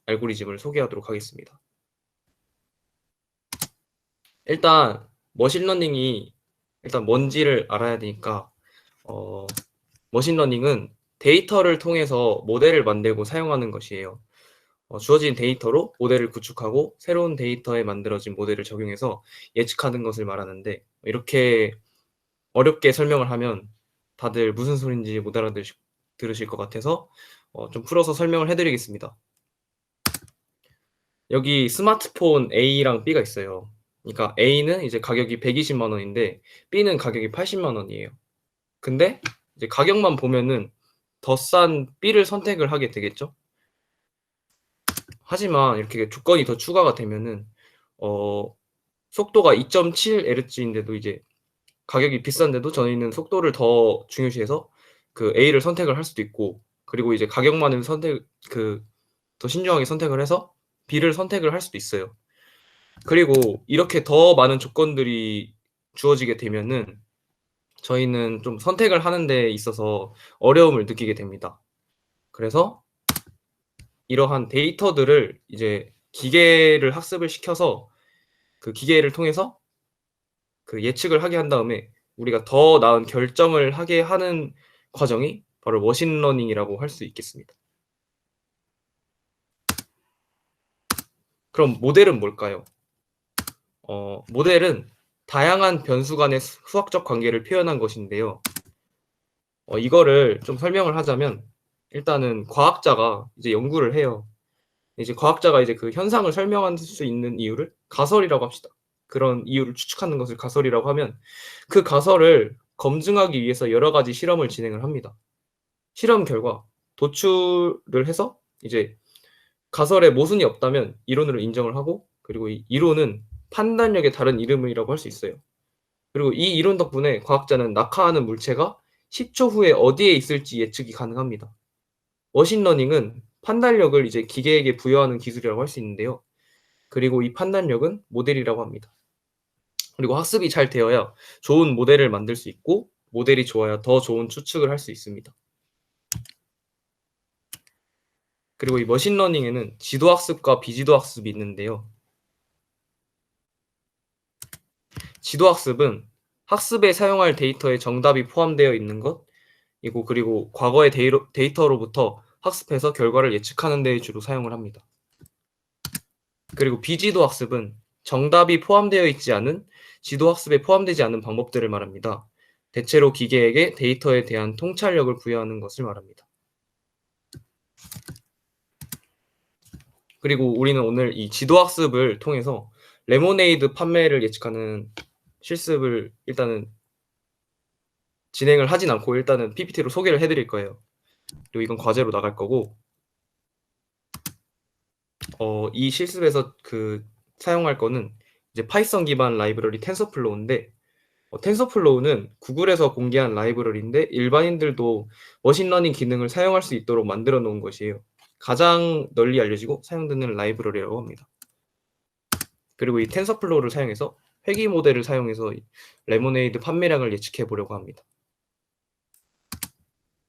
알고리즘을 소개하도록 하겠습니다. 일단 머신러닝이 일단 뭔지를 알아야 되니까 머신러닝은 데이터를 통해서 모델을 만들고 사용하는 것이에요. 주어진 데이터로 모델을 구축하고 새로운 데이터에 만들어진 모델을 적용해서 예측하는 것을 말하는데, 이렇게 어렵게 설명을 하면 다들 무슨 소린지 못 알아들으실 것 같아서 좀 풀어서 설명을 해드리겠습니다. 여기 스마트폰 A랑 B가 있어요. 그러니까 A는 이제 가격이 120만 원인데 B는 가격이 80만 원이에요. 근데 이제 가격만 보면은 더 싼 B를 선택을 하게 되겠죠. 하지만 이렇게 조건이 더 추가가 되면은 속도가 2.7Hz인데도 이제 가격이 비싼데도 저희는 속도를 더 중요시해서 그 A를 선택을 할 수도 있고, 그리고 이제 가격만을 더 신중하게 선택을 해서 B를 선택을 할 수도 있어요. 그리고 이렇게 더 많은 조건들이 주어지게 되면은 저희는 좀 선택을 하는 데 있어서 어려움을 느끼게 됩니다. 그래서 이러한 데이터들을 이제 기계를 학습을 시켜서 그 기계를 통해서 그 예측을 하게 한 다음에 우리가 더 나은 결정을 하게 하는 과정이 바로 머신러닝이라고 할 수 있겠습니다. 그럼 모델은 뭘까요? 모델은 다양한 변수 간의 수학적 관계를 표현한 것인데요. 이거를 좀 설명을 하자면, 일단은 과학자가 이제 연구를 해요. 이제 과학자가 이제 그 현상을 설명할 수 있는 이유를 가설이라고 합시다. 그런 이유를 추측하는 것을 가설이라고 하면, 그 가설을 검증하기 위해서 여러 가지 실험을 진행을 합니다. 실험 결과 도출을 해서 이제 가설에 모순이 없다면 이론으로 인정을 하고, 그리고 이 이론은 판단력의 다른 이름이라고 할 수 있어요. 그리고 이 이론 덕분에 과학자는 낙하하는 물체가 10초 후에 어디에 있을지 예측이 가능합니다. 머신러닝은 판단력을 이제 기계에게 부여하는 기술이라고 할 수 있는데요. 그리고 이 판단력은 모델이라고 합니다. 그리고 학습이 잘 되어야 좋은 모델을 만들 수 있고, 모델이 좋아야 더 좋은 추측을 할 수 있습니다. 그리고 이 머신러닝에는 지도학습과 비지도학습이 있는데요. 지도학습은 학습에 사용할 데이터에 정답이 포함되어 있는 것이고, 그리고 과거의 데이터로부터 학습해서 결과를 예측하는 데 주로 사용을 합니다. 그리고 비지도학습은 정답이 포함되어 있지 않은 지도학습에 포함되지 않은 방법들을 말합니다. 대체로 기계에게 데이터에 대한 통찰력을 부여하는 것을 말합니다. 그리고 우리는 오늘 이 지도학습을 통해서 레모네이드 판매를 예측하는 실습을 일단은 진행을 하진 않고 일단은 PPT로 소개를 해드릴 거예요. 그리고 이건 과제로 나갈 거고, 이 실습에서 사용할 거는 이제 파이썬 기반 라이브러리 텐서플로우인데, 텐서플로우는 구글에서 공개한 라이브러리인데 일반인들도 머신러닝 기능을 사용할 수 있도록 만들어 놓은 것이에요. 가장 널리 알려지고 사용되는 라이브러리라고 합니다. 그리고 이 텐서플로우를 사용해서 회귀 모델을 사용해서 레모네이드 판매량을 예측해 보려고 합니다.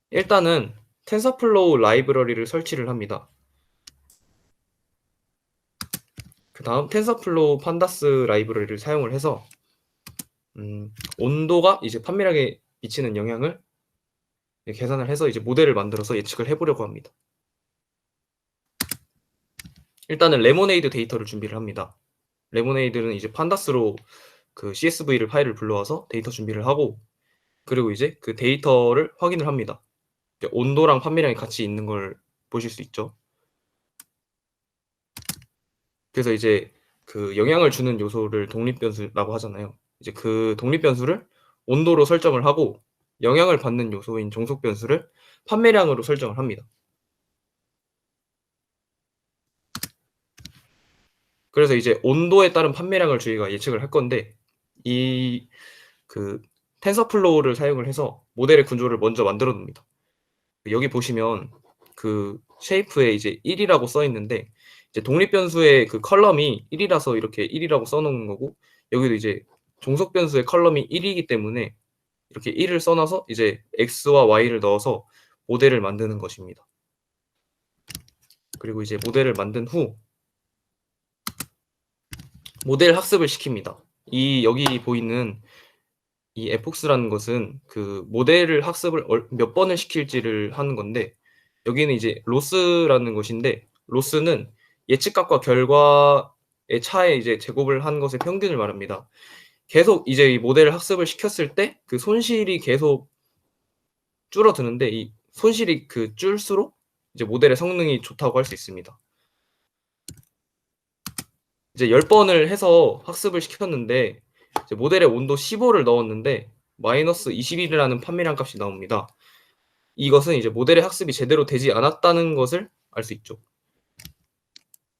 일단은 텐서플로우 라이브러리를 설치를 합니다. 그 다음 텐서플로우 판다스 라이브러리를 사용을 해서 온도가 이제 판매량에 미치는 영향을 계산을 해서 이제 모델을 만들어서 예측을 해보려고 합니다. 일단은 레모네이드 데이터를 준비를 합니다. 레모네이드는 이제 판다스로 그 CSV를 파일을 불러와서 데이터 준비를 하고, 그리고 이제 그 데이터를 확인을 합니다. 온도랑 판매량이 같이 있는 걸 보실 수 있죠. 그래서 이제 그 영향을 주는 요소를 독립변수라고 하잖아요. 이제 그 독립변수를 온도로 설정을 하고, 영향을 받는 요소인 종속변수를 판매량으로 설정을 합니다. 그래서 이제 온도에 따른 판매량을 저희가 예측을 할 건데, 이 텐서플로우를 사용을 해서 모델의 구조를 먼저 만들어 놉니다. 여기 보시면 그 쉐이프에 이제 1이라고 써 있는데, 이제 독립변수의 그 컬럼이 1이라서 이렇게 1이라고 써 놓은 거고, 여기도 이제 종속변수의 컬럼이 1이기 때문에 이렇게 1을 써놔서 이제 x와 y를 넣어서 모델을 만드는 것입니다. 그리고 이제 모델을 만든 후 모델 학습을 시킵니다. 여기 보이는 이 fx라는 것은 그 모델을 학습을 몇 번을 시킬지를 하는 건데, 여기는 이제 로스라는 것인데, 로스는 예측값과 결과의 차에 이제 제곱을 한 것의 평균을 말합니다. 계속 이제 이 모델을 학습을 시켰을 때 그 손실이 계속 줄어드는데, 이 손실이 그 줄수록 이제 모델의 성능이 좋다고 할 수 있습니다. 이제 10번을 해서 학습을 시켰는데 이제 모델에 온도 15를 넣었는데 마이너스 21이라는 판매량 값이 나옵니다. 이것은 이제 모델의 학습이 제대로 되지 않았다는 것을 알 수 있죠.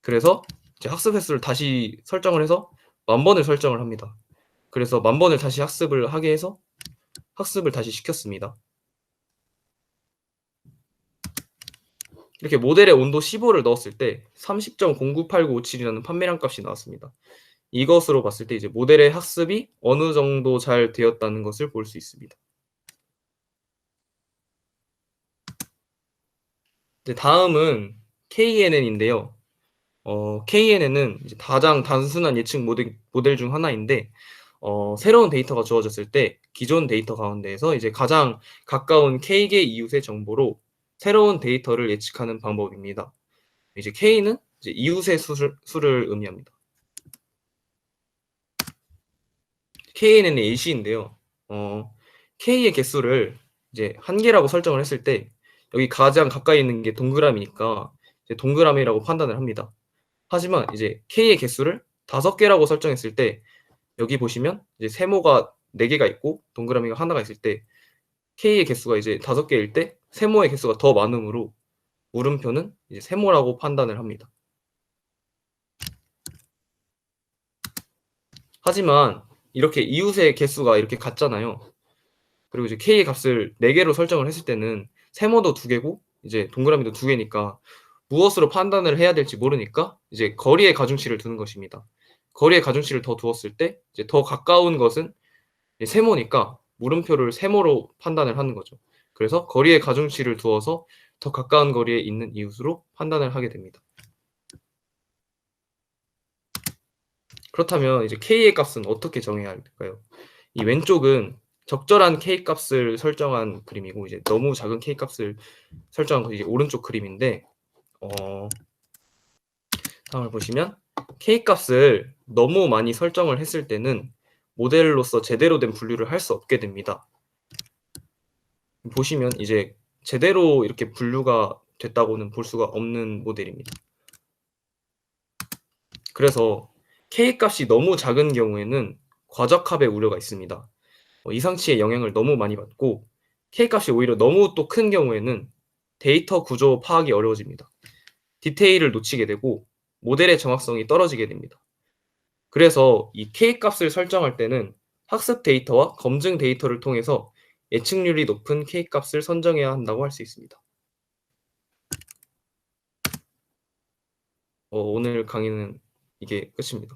그래서 이제 학습 횟수를 다시 설정을 해서 10,000번을 설정을 합니다. 그래서 10,000번을 다시 학습을 하게 해서 학습을 다시 시켰습니다. 이렇게 모델에 온도 15를 넣었을 때 30.098957이라는 판매량 값이 나왔습니다. 이것으로 봤을 때 이제 모델의 학습이 어느 정도 잘 되었다는 것을 볼 수 있습니다. 이제 다음은 KNN인데요. KNN은 이제 가장 단순한 예측 모델 중 하나인데, 새로운 데이터가 주어졌을 때 기존 데이터 가운데에서 이제 가장 가까운 K개 이웃의 정보로 새로운 데이터를 예측하는 방법입니다. 이제 K는 이제 이웃의 수를 의미합니다. KNN의 예시인데요. K의 개수를 이제 1개라고 설정을 했을 때 여기 가장 가까이 있는 게 동그라미니까 이제 동그라미라고 판단을 합니다. 하지만 이제 K의 개수를 5개라고 설정했을 때 여기 보시면 이제 세모가 4개가 있고 동그라미가 하나가 있을 때 K의 개수가 이제 5개일 때 세모의 개수가 더 많으므로 물음표는 이제 세모라고 판단을 합니다. 하지만 이렇게 이웃의 개수가 이렇게 같잖아요. 그리고 이제 K의 값을 4개로 설정을 했을 때는 세모도 2개고 이제 동그라미도 2개니까 무엇으로 판단을 해야 될지 모르니까 이제 거리의 가중치를 두는 것입니다. 거리의 가중치를 더 두었을 때 이제 더 가까운 것은 세모니까 물음표를 세모로 판단을 하는 거죠. 그래서 거리의 가중치를 두어서 더 가까운 거리에 있는 이웃으로 판단을 하게 됩니다. 그렇다면 이제 K의 값은 어떻게 정해야 할까요? 이 왼쪽은 적절한 K 값을 설정한 그림이고, 이제 너무 작은 K 값을 설정한 거 이제 오른쪽 그림인데, 다음을 보시면 K 값을 너무 많이 설정을 했을 때는 모델로서 제대로 된 분류를 할 수 없게 됩니다. 보시면 이제 제대로 이렇게 분류가 됐다고는 볼 수가 없는 모델입니다. 그래서 K 값이 너무 작은 경우에는 과적합의 우려가 있습니다. 이상치의 영향을 너무 많이 받고, K 값이 오히려 너무 또 큰 경우에는 데이터 구조 파악이 어려워집니다. 디테일을 놓치게 되고 모델의 정확성이 떨어지게 됩니다. 그래서 이 K 값을 설정할 때는 학습 데이터와 검증 데이터를 통해서 예측률이 높은 K 값을 선정해야 한다고 할 수 있습니다. 오늘 강의는 이게 끝입니다.